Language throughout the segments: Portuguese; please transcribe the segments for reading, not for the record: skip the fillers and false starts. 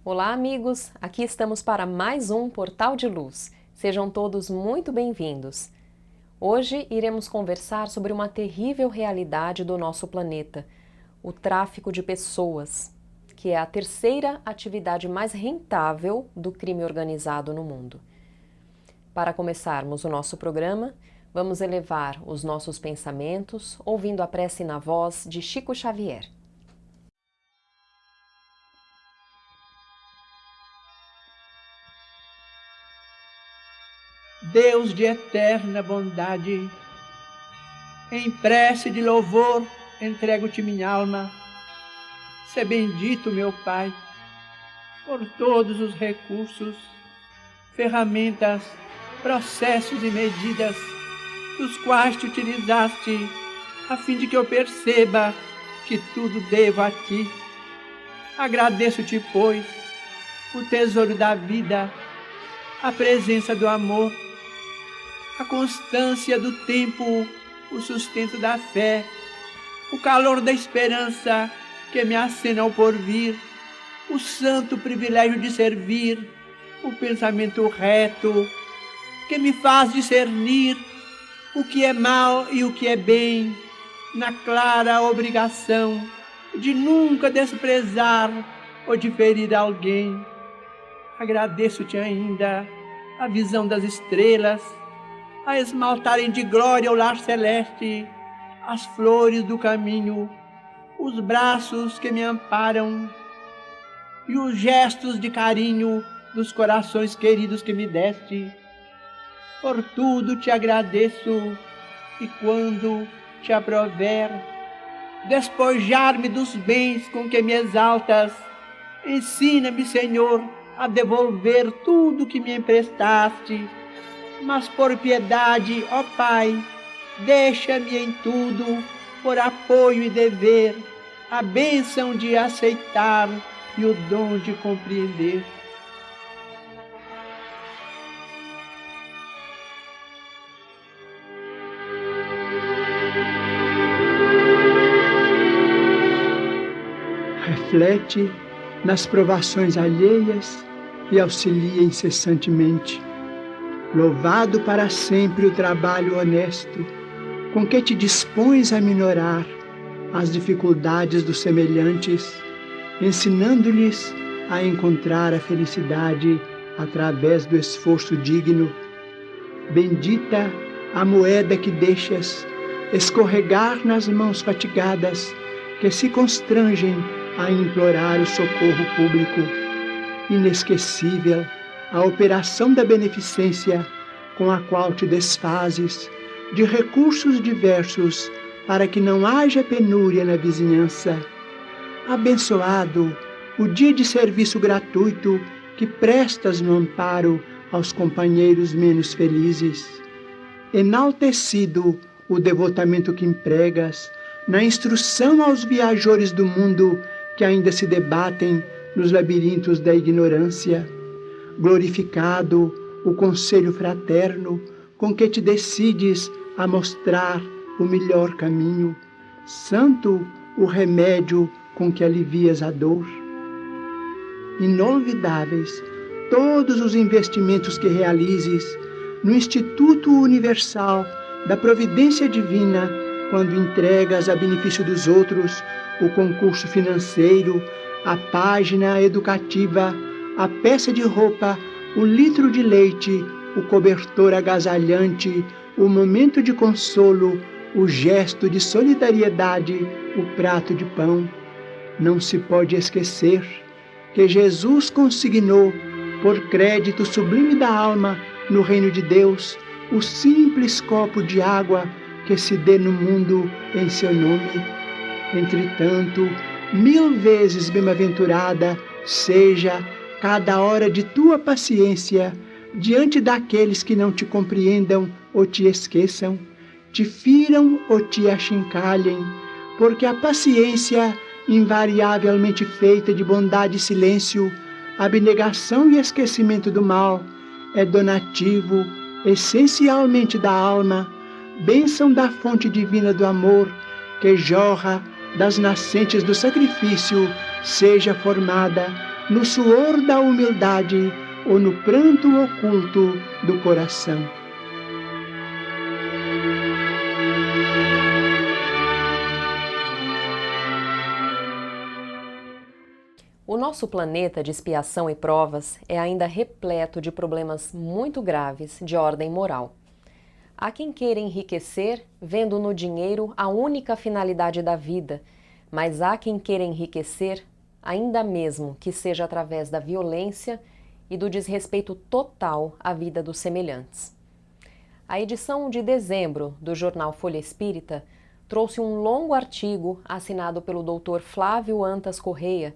Olá, amigos! Aqui estamos para mais um Portal de Luz. Sejam todos muito bem-vindos. Hoje iremos conversar sobre uma terrível realidade do nosso planeta, o tráfico de pessoas, que é a terceira atividade mais rentável do crime organizado no mundo. Para começarmos o nosso programa, vamos elevar os nossos pensamentos ouvindo a prece na voz de Chico Xavier. Deus de eterna bondade, em prece de louvor entrego-te minha alma. Sê bendito, meu Pai, por todos os recursos, ferramentas, processos e medidas dos quais te utilizaste, a fim de que eu perceba que tudo devo a ti. Agradeço-te, pois, o tesouro da vida, a presença do amor, a constância do tempo, o sustento da fé, o calor da esperança que me acena ao porvir, o santo privilégio de servir, o pensamento reto que me faz discernir o que é mal e o que é bem, na clara obrigação de nunca desprezar ou de ferir alguém. Agradeço-te ainda a visão das estrelas, a esmaltarem de glória o lar celeste, as flores do caminho, os braços que me amparam e os gestos de carinho dos corações queridos que me deste. Por tudo te agradeço, e quando te aprover, despojar-me dos bens com que me exaltas, ensina-me, Senhor, a devolver tudo que me emprestaste. Mas por piedade, ó Pai, deixa-me em tudo, por apoio e dever, a bênção de aceitar e o dom de compreender. Reflete nas provações alheias e auxilia incessantemente. Louvado para sempre o trabalho honesto, com que te dispões a minorar as dificuldades dos semelhantes, ensinando-lhes a encontrar a felicidade através do esforço digno. Bendita a moeda que deixas escorregar nas mãos fatigadas, que se constrangem a implorar o socorro público. Inesquecível a operação da beneficência com a qual te desfazes de recursos diversos para que não haja penúria na vizinhança. Abençoado o dia de serviço gratuito que prestas no amparo aos companheiros menos felizes. Enaltecido o devotamento que empregas na instrução aos viajores do mundo que ainda se debatem nos labirintos da ignorância. Glorificado o conselho fraterno com que te decides a mostrar o melhor caminho. Santo o remédio com que alivias a dor. Inolvidáveis todos os investimentos que realizes no Instituto Universal da Providência Divina, quando entregas a benefício dos outros o concurso financeiro, a página educativa, a peça de roupa, o litro de leite, o cobertor agasalhante, o momento de consolo, o gesto de solidariedade, o prato de pão. Não se pode esquecer que Jesus consignou, por crédito sublime da alma, no reino de Deus, o simples copo de água que se dê no mundo em seu nome. Entretanto, 1000 vezes bem-aventurada seja cada hora de tua paciência diante daqueles que não te compreendam ou te esqueçam, te firam ou te achincalhem, porque a paciência, invariavelmente feita de bondade e silêncio, abnegação e esquecimento do mal, é donativo essencialmente da alma, bênção da fonte divina do amor, que jorra das nascentes do sacrifício, seja formada no suor da humildade ou no pranto oculto do coração. O nosso planeta de expiação e provas é ainda repleto de problemas muito graves de ordem moral. Há quem queira enriquecer vendo no dinheiro a única finalidade da vida, mas há quem queira enriquecer, ainda mesmo que seja através da violência e do desrespeito total à vida dos semelhantes. A edição de dezembro do jornal Folha Espírita trouxe um longo artigo assinado pelo Dr. Flávio Antas Correia,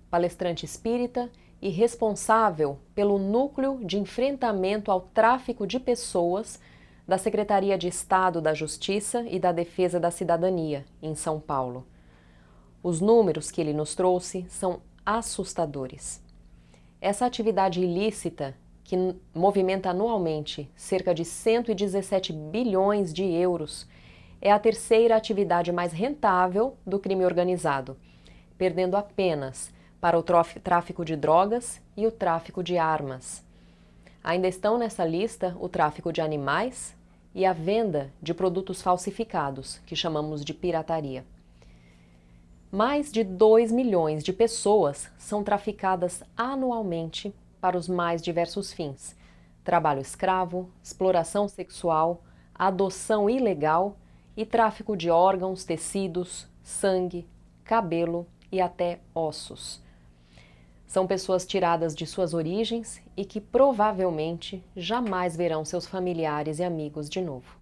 palestrante espírita e responsável pelo Núcleo de Enfrentamento ao Tráfico de Pessoas da Secretaria de Estado da Justiça e da Defesa da Cidadania, em São Paulo. Os números que ele nos trouxe são assustadores. Essa atividade ilícita, que movimenta anualmente cerca de 117 bilhões de euros, é a terceira atividade mais rentável do crime organizado, perdendo apenas para o tráfico de drogas e o tráfico de armas. Ainda estão nessa lista o tráfico de animais e a venda de produtos falsificados, que chamamos de pirataria. Mais de 2 milhões de pessoas são traficadas anualmente para os mais diversos fins: trabalho escravo, exploração sexual, adoção ilegal e tráfico de órgãos, tecidos, sangue, cabelo e até ossos. São pessoas tiradas de suas origens e que provavelmente jamais verão seus familiares e amigos de novo.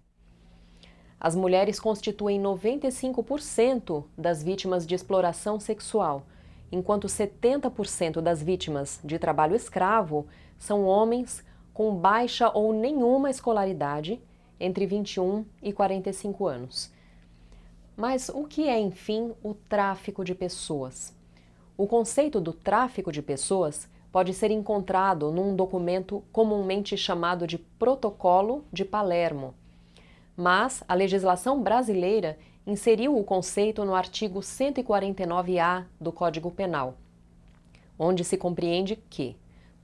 As mulheres constituem 95% das vítimas de exploração sexual, enquanto 70% das vítimas de trabalho escravo são homens com baixa ou nenhuma escolaridade, entre 21 e 45 anos. Mas o que é, enfim, o tráfico de pessoas? O conceito do tráfico de pessoas pode ser encontrado num documento comumente chamado de Protocolo de Palermo, mas a legislação brasileira inseriu o conceito no artigo 149-A do Código Penal, onde se compreende que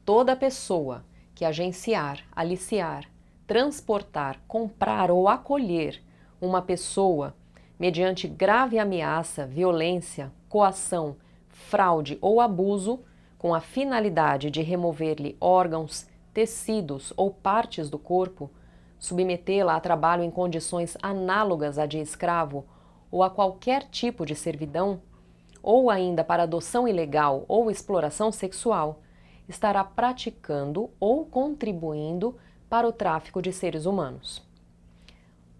toda pessoa que agenciar, aliciar, transportar, comprar ou acolher uma pessoa mediante grave ameaça, violência, coação, fraude ou abuso, com a finalidade de remover-lhe órgãos, tecidos ou partes do corpo, submetê-la a trabalho em condições análogas à de escravo ou a qualquer tipo de servidão, ou ainda para adoção ilegal ou exploração sexual, estará praticando ou contribuindo para o tráfico de seres humanos.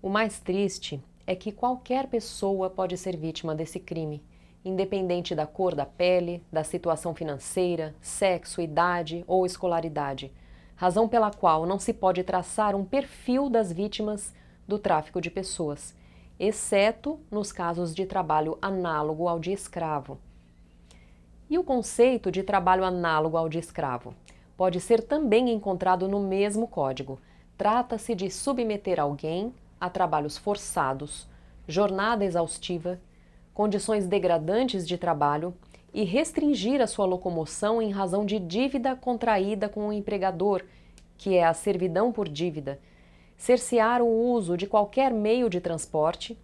O mais triste é que qualquer pessoa pode ser vítima desse crime, independente da cor da pele, da situação financeira, sexo, idade ou escolaridade, razão pela qual não se pode traçar um perfil das vítimas do tráfico de pessoas, exceto nos casos de trabalho análogo ao de escravo. E o conceito de trabalho análogo ao de escravo pode ser também encontrado no mesmo código. Trata-se de submeter alguém a trabalhos forçados, jornada exaustiva, condições degradantes de trabalho e restringir a sua locomoção em razão de dívida contraída com o empregador, que é a servidão por dívida, cercear o uso de qualquer meio de transporte,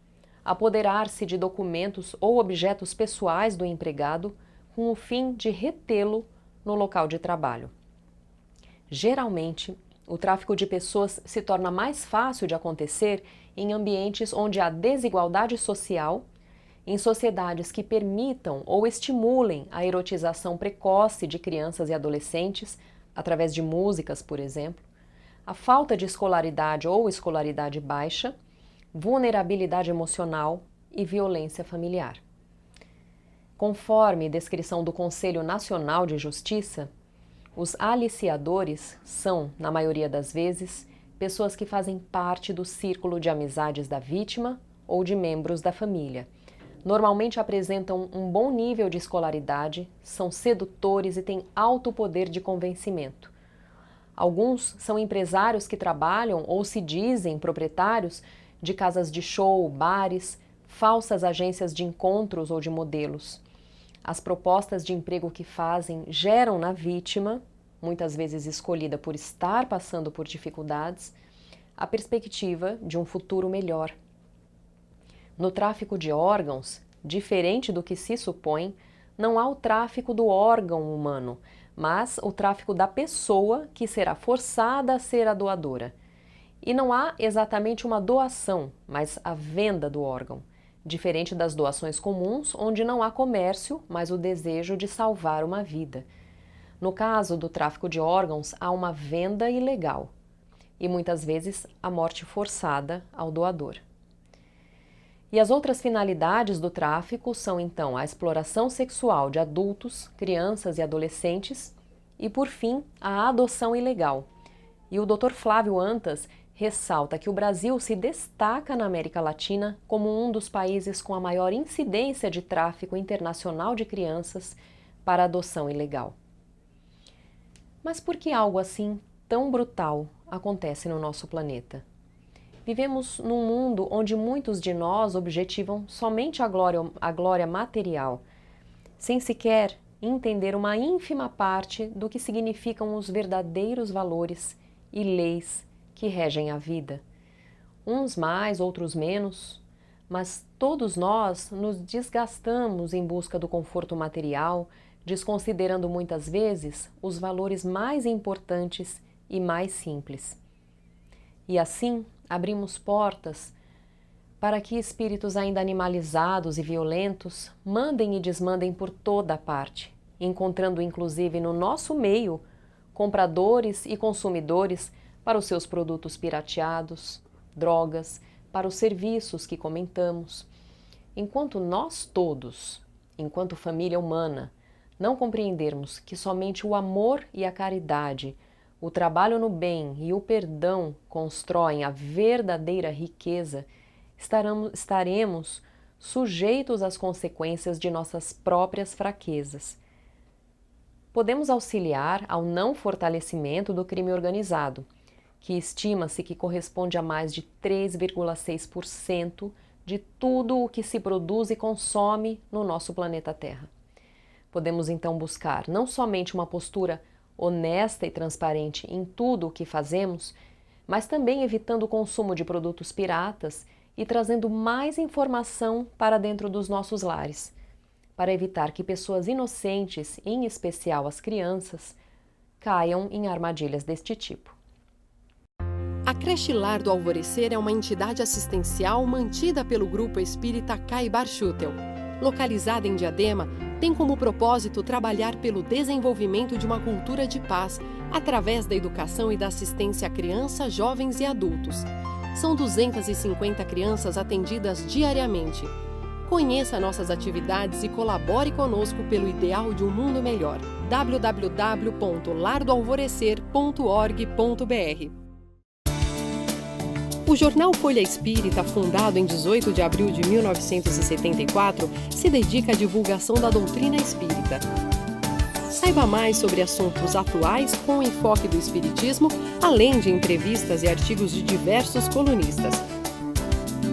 apoderar-se de documentos ou objetos pessoais do empregado com o fim de retê-lo no local de trabalho. Geralmente, o tráfico de pessoas se torna mais fácil de acontecer em ambientes onde há desigualdade social, em sociedades que permitam ou estimulem a erotização precoce de crianças e adolescentes, através de músicas, por exemplo, a falta de escolaridade ou escolaridade baixa, vulnerabilidade emocional e violência familiar. Conforme descrição do Conselho Nacional de Justiça, os aliciadores são, na maioria das vezes, pessoas que fazem parte do círculo de amizades da vítima ou de membros da família. Normalmente apresentam um bom nível de escolaridade, são sedutores e têm alto poder de convencimento. Alguns são empresários que trabalham ou se dizem proprietários de casas de show, bares, falsas agências de encontros ou de modelos. as propostas de emprego que fazem geram na vítima, muitas vezes escolhida por estar passando por dificuldades, a perspectiva de um futuro melhor. No tráfico de órgãos, diferente do que se supõe, não há o tráfico do órgão humano, mas o tráfico da pessoa que será forçada a ser a doadora. E não há exatamente uma doação, mas a venda do órgão, diferente das doações comuns, onde não há comércio, mas o desejo de salvar uma vida. No caso do tráfico de órgãos, há uma venda ilegal e muitas vezes a morte forçada ao doador. E as outras finalidades do tráfico são, então, a exploração sexual de adultos, crianças e adolescentes e, por fim, a adoção ilegal. E o Dr. Flávio Antas ressalta que o Brasil se destaca na América Latina como um dos países com a maior incidência de tráfico internacional de crianças para adoção ilegal. Mas por que algo assim tão brutal acontece no nosso planeta? Vivemos num mundo onde muitos de nós objetivam somente a glória material, sem sequer entender uma ínfima parte do que significam os verdadeiros valores e leis que regem a vida. Uns mais, outros menos, mas todos nós nos desgastamos em busca do conforto material, desconsiderando muitas vezes os valores mais importantes e mais simples. E assim, abrimos portas para que espíritos ainda animalizados e violentos mandem e desmandem por toda a parte, encontrando inclusive no nosso meio compradores e consumidores para os seus produtos pirateados, drogas, para os serviços que comentamos. Enquanto nós todos, enquanto família humana, não compreendermos que somente o amor e a caridade, o trabalho no bem e o perdão constroem a verdadeira riqueza, estaremos sujeitos às consequências de nossas próprias fraquezas. Podemos auxiliar ao não fortalecimento do crime organizado, que estima-se que corresponde a mais de 3,6% de tudo o que se produz e consome no nosso planeta Terra. Podemos então buscar não somente uma postura honesta e transparente em tudo o que fazemos, mas também evitando o consumo de produtos piratas e trazendo mais informação para dentro dos nossos lares, para evitar que pessoas inocentes, em especial as crianças, caiam em armadilhas deste tipo. A Creche Lar do Alvorecer é uma entidade assistencial mantida pelo Grupo Espírita Caibar Schutel. Localizada em Diadema, tem como propósito trabalhar pelo desenvolvimento de uma cultura de paz através da educação e da assistência a crianças, jovens e adultos. São 250 crianças atendidas diariamente. Conheça nossas atividades e colabore conosco pelo ideal de um mundo melhor. www.lardoalvorecer.org.br. O jornal Folha Espírita, fundado em 18 de abril de 1974, se dedica à divulgação da doutrina espírita. Saiba mais sobre assuntos atuais com enfoque do espiritismo, além de entrevistas e artigos de diversos colunistas.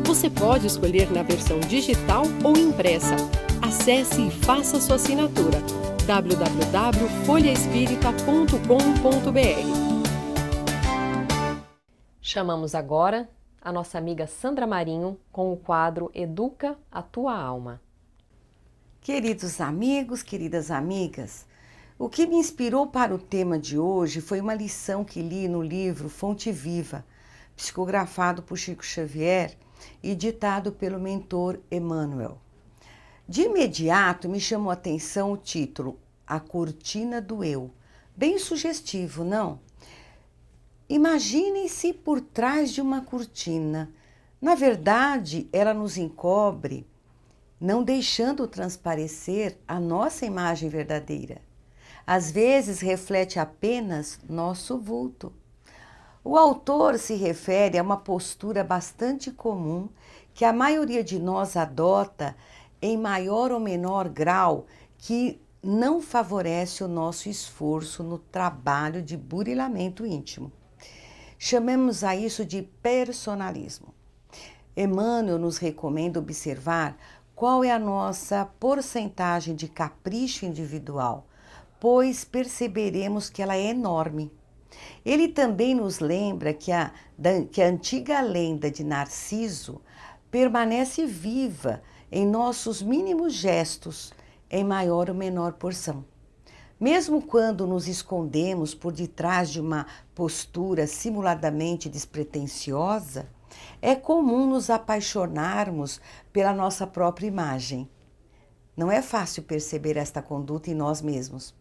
Você pode escolher na versão digital ou impressa. Acesse e faça sua assinatura. www.folhaespirita.com.br. Chamamos agora a nossa amiga Sandra Marinho com o quadro Educa a Tua Alma. Queridos amigos, queridas amigas, o que me inspirou para o tema de hoje foi uma lição que li no livro Fonte Viva, psicografado por Chico Xavier e ditado pelo mentor Emmanuel. De imediato me chamou a atenção o título, A Cortina do Eu. Bem sugestivo, não? Imaginem-se por trás de uma cortina. Na verdade, ela nos encobre, não deixando transparecer a nossa imagem verdadeira. Às vezes, reflete apenas nosso vulto. O autor se refere a uma postura bastante comum que a maioria de nós adota em maior ou menor grau, que não favorece o nosso esforço no trabalho de burilamento íntimo. Chamemos a isso de personalismo. Emmanuel nos recomenda observar qual é a nossa porcentagem de capricho individual, pois perceberemos que ela é enorme. Ele também nos lembra que a antiga lenda de Narciso permanece viva em nossos mínimos gestos, em maior ou menor porção. Mesmo quando nos escondemos por detrás de uma postura simuladamente despretensiosa, é comum nos apaixonarmos pela nossa própria imagem. Não é fácil perceber esta conduta em nós mesmos.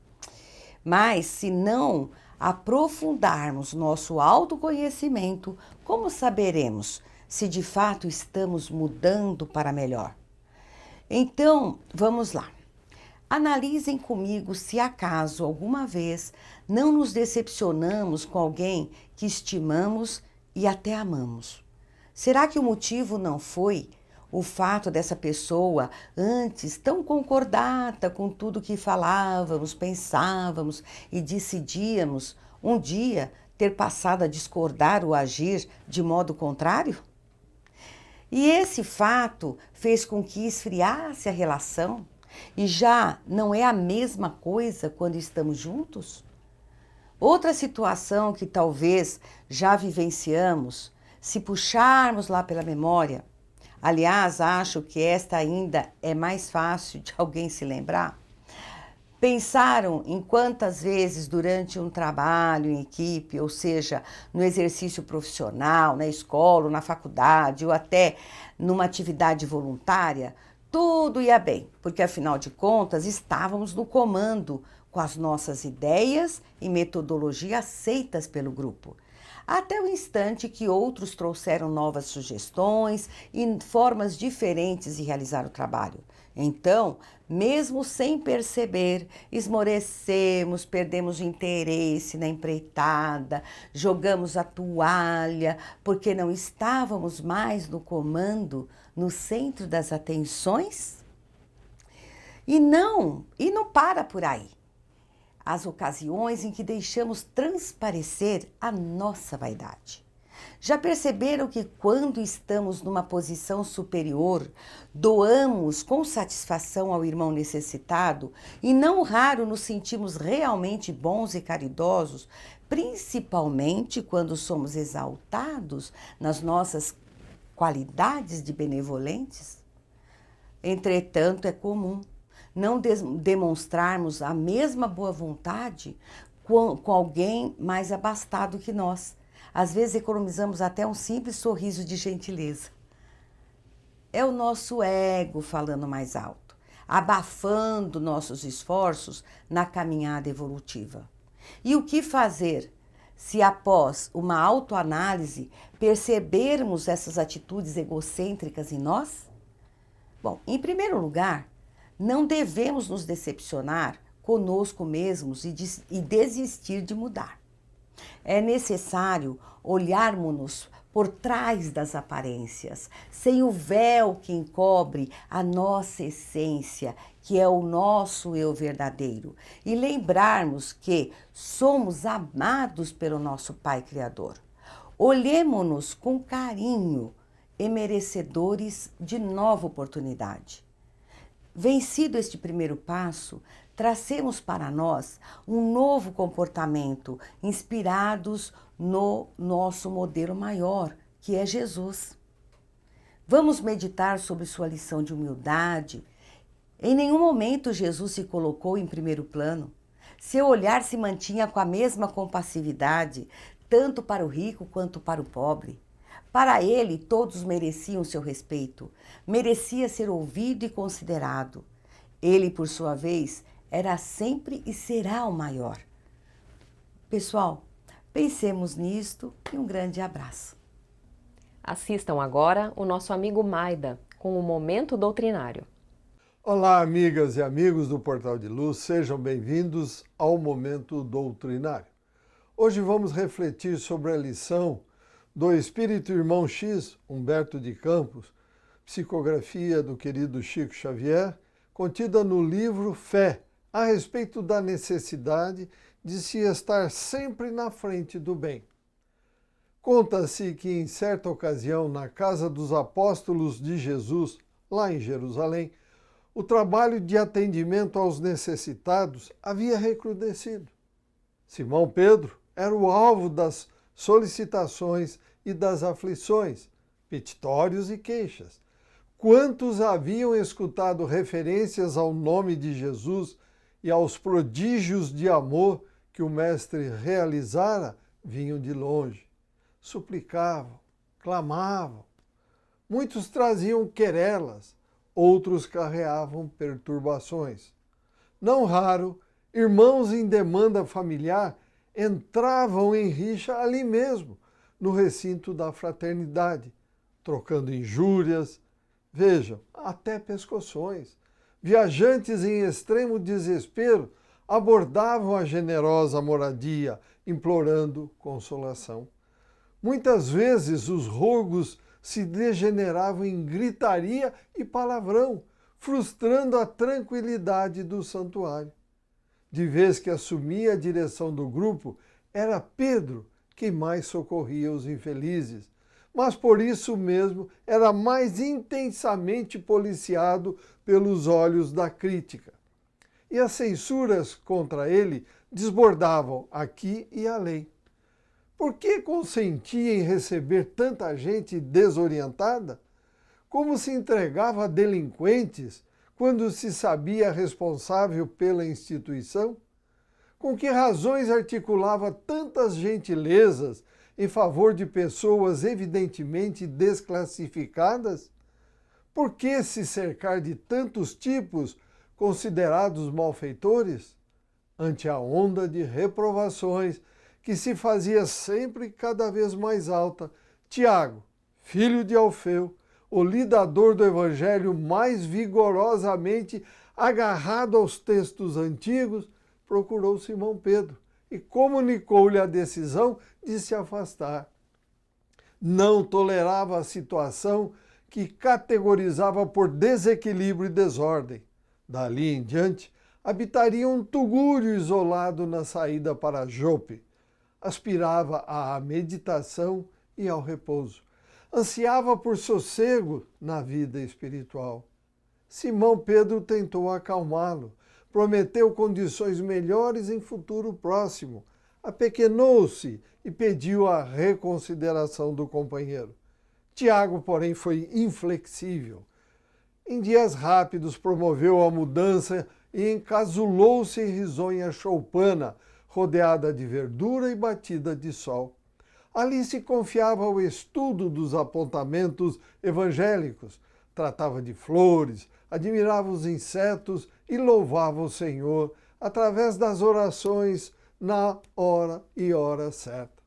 Mas, se não aprofundarmos nosso autoconhecimento, como saberemos se de fato estamos mudando para melhor? Então, vamos lá. Analisem comigo se acaso alguma vez não nos decepcionamos com alguém que estimamos e até amamos. Será que o motivo não foi o fato dessa pessoa antes tão concordata com tudo que falávamos, pensávamos e decidíamos, um dia ter passado a discordar ou agir de modo contrário? E esse fato fez com que esfriasse a relação e já não é a mesma coisa quando estamos juntos? Outra situação que talvez já vivenciamos, se puxarmos lá pela memória, aliás, acho que esta ainda é mais fácil de alguém se lembrar. Pensaram em quantas vezes durante um trabalho em equipe, ou seja, no exercício profissional, na escola, ou na faculdade, ou até numa atividade voluntária, tudo ia bem, porque afinal de contas estávamos no comando com as nossas ideias e metodologia aceitas pelo grupo. Até o instante que outros trouxeram novas sugestões e formas diferentes de realizar o trabalho. Então, mesmo sem perceber, esmorecemos, perdemos o interesse na empreitada, jogamos a toalha, porque não estávamos mais no comando, no centro das atenções? E não para por aí. As ocasiões em que deixamos transparecer a nossa vaidade. Já perceberam que quando estamos numa posição superior, doamos com satisfação ao irmão necessitado e não raro nos sentimos realmente bons e caridosos, principalmente quando somos exaltados nas nossas qualidades de benevolentes? Entretanto, é comum não demonstrarmos a mesma boa vontade com alguém mais abastado que nós. Às vezes economizamos até um simples sorriso de gentileza. É o nosso ego falando mais alto, abafando nossos esforços na caminhada evolutiva. E o que fazer se após uma autoanálise percebermos essas atitudes egocêntricas em nós? Bom, em primeiro lugar, não devemos nos decepcionar conosco mesmos e desistir de mudar. É necessário olharmos-nos por trás das aparências, sem o véu que encobre a nossa essência, que é o nosso eu verdadeiro, e lembrarmos que somos amados pelo nosso Pai Criador. Olhemo-nos com carinho e merecedores de nova oportunidade. Vencido este primeiro passo, tracemos para nós um novo comportamento, inspirados no nosso modelo maior, que é Jesus. Vamos meditar sobre sua lição de humildade. Em nenhum momento Jesus se colocou em primeiro plano. Seu olhar se mantinha com a mesma compassividade, tanto para o rico quanto para o pobre. Para ele, todos mereciam seu respeito, merecia ser ouvido e considerado. Ele, por sua vez, era sempre e será o maior. Pessoal, pensemos nisto e um grande abraço. Assistam agora o nosso amigo Maida com o Momento Doutrinário. Olá, amigas e amigos do Portal de Luz, sejam bem-vindos ao Momento Doutrinário. Hoje vamos refletir sobre a lição do Espírito Irmão X, Humberto de Campos, psicografia do querido Chico Xavier, contida no livro Fé, a respeito da necessidade de se estar sempre na frente do bem. Conta-se que em certa ocasião, na casa dos apóstolos de Jesus, lá em Jerusalém, o trabalho de atendimento aos necessitados havia recrudescido. Simão Pedro era o alvo das solicitações e das aflições, petitórios e queixas. Quantos haviam escutado referências ao nome de Jesus e aos prodígios de amor que o Mestre realizara, vinham de longe, suplicavam, clamavam. Muitos traziam querelas, outros carreavam perturbações. Não raro, irmãos em demanda familiar entravam em rixa ali mesmo, no recinto da fraternidade, trocando injúrias, vejam, até pescoções. Viajantes em extremo desespero abordavam a generosa moradia, implorando consolação. Muitas vezes os rogos se degeneravam em gritaria e palavrão, frustrando a tranquilidade do santuário. De vez que assumia a direção do grupo, era Pedro quem mais socorria os infelizes, mas por isso mesmo era mais intensamente policiado pelos olhos da crítica. E as censuras contra ele desbordavam aqui e além. Por que consentia em receber tanta gente desorientada? Como se entregava a delinquentes quando se sabia responsável pela instituição? Com que razões articulava tantas gentilezas em favor de pessoas evidentemente desclassificadas? Por que se cercar de tantos tipos considerados malfeitores? Ante a onda de reprovações que se fazia sempre cada vez mais alta, Tiago, filho de Alfeu, o lidador do Evangelho mais vigorosamente agarrado aos textos antigos, procurou Simão Pedro e comunicou-lhe a decisão de se afastar. Não tolerava a situação que categorizava por desequilíbrio e desordem. Dali em diante, habitaria um tugúrio isolado na saída para Jope. Aspirava à meditação e ao repouso. Ansiava por sossego na vida espiritual. Simão Pedro tentou acalmá-lo, prometeu condições melhores em futuro próximo, apequenou-se e pediu a reconsideração do companheiro. Tiago, porém, foi inflexível. Em dias rápidos promoveu a mudança e encasulou-se em risonha choupana, rodeada de verdura e batida de sol. Ali se confiava ao estudo dos apontamentos evangélicos, tratava de flores, admirava os insetos e louvava o Senhor através das orações na hora e hora certa.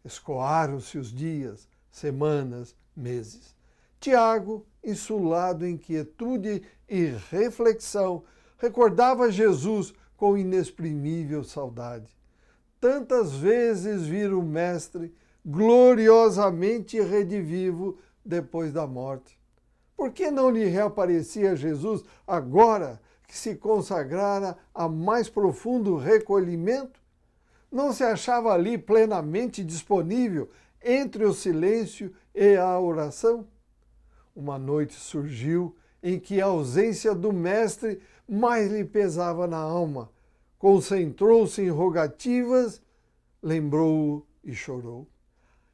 Escoaram-se os dias, semanas, meses. Tiago, insulado em quietude e reflexão, recordava Jesus com inexprimível saudade. Tantas vezes vira o Mestre gloriosamente redivivo depois da morte. Por que não lhe reaparecia Jesus agora que se consagrara a mais profundo recolhimento? Não se achava ali plenamente disponível entre o silêncio e a oração? Uma noite surgiu em que a ausência do Mestre mais lhe pesava na alma. Concentrou-se em rogativas, lembrou-o e chorou.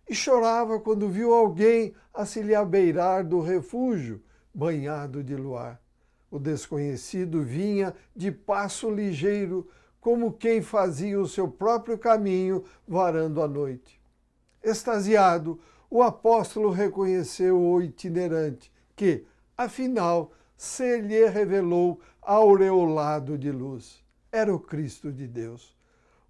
E chorava quando viu alguém a se lhe abeirar do refúgio, banhado de luar. O desconhecido vinha de passo ligeiro, como quem fazia o seu próprio caminho varando a noite. Extasiado, o apóstolo reconheceu o itinerante, que, afinal, se lhe revelou aureolado de luz. Era o Cristo de Deus.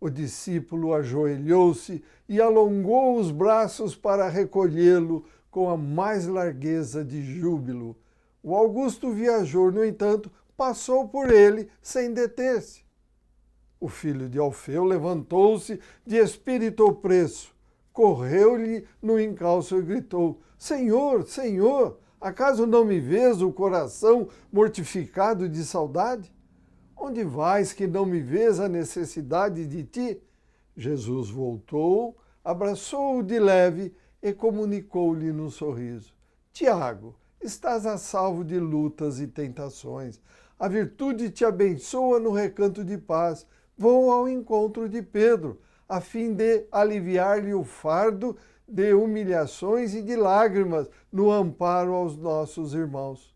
O discípulo ajoelhou-se e alongou os braços para recolhê-lo com a mais largueza de júbilo. O augusto viajor, no entanto, passou por ele sem deter-se. O filho de Alfeu levantou-se de espírito opresso, correu-lhe no encalço e gritou: Senhor, Senhor, acaso não me vês o coração mortificado de saudade? Onde vais que não me vês a necessidade de ti? Jesus voltou, abraçou-o de leve e comunicou-lhe num sorriso: Tiago, estás a salvo de lutas e tentações. A virtude te abençoa no recanto de paz. Vou ao encontro de Pedro, a fim de aliviar-lhe o fardo de humilhações e de lágrimas no amparo aos nossos irmãos.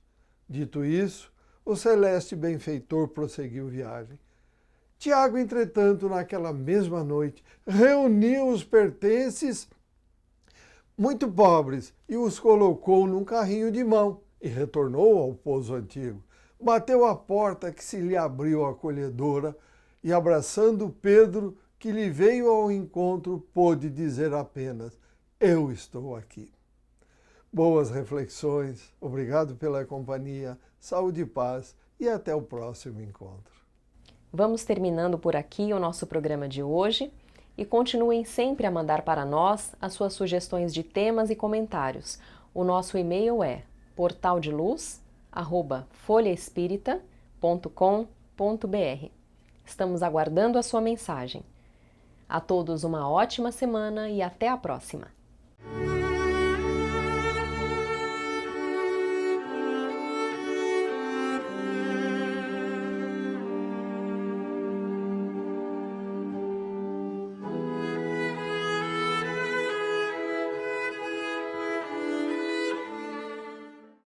Dito isso, o celeste benfeitor prosseguiu viagem. Tiago, entretanto, naquela mesma noite, reuniu os pertences muito pobres e os colocou num carrinho de mão e retornou ao pouso antigo. Bateu à porta que se lhe abriu acolhedora e, abraçando Pedro, que lhe veio ao encontro, pôde dizer apenas: eu estou aqui. Boas reflexões, obrigado pela companhia, saúde e paz e até o próximo encontro. Vamos terminando por aqui o nosso programa de hoje e continuem sempre a mandar para nós as suas sugestões de temas e comentários. O nosso e-mail é portaldeluz@folhaespirita.com.br. Estamos aguardando a sua mensagem. A todos uma ótima semana e até a próxima!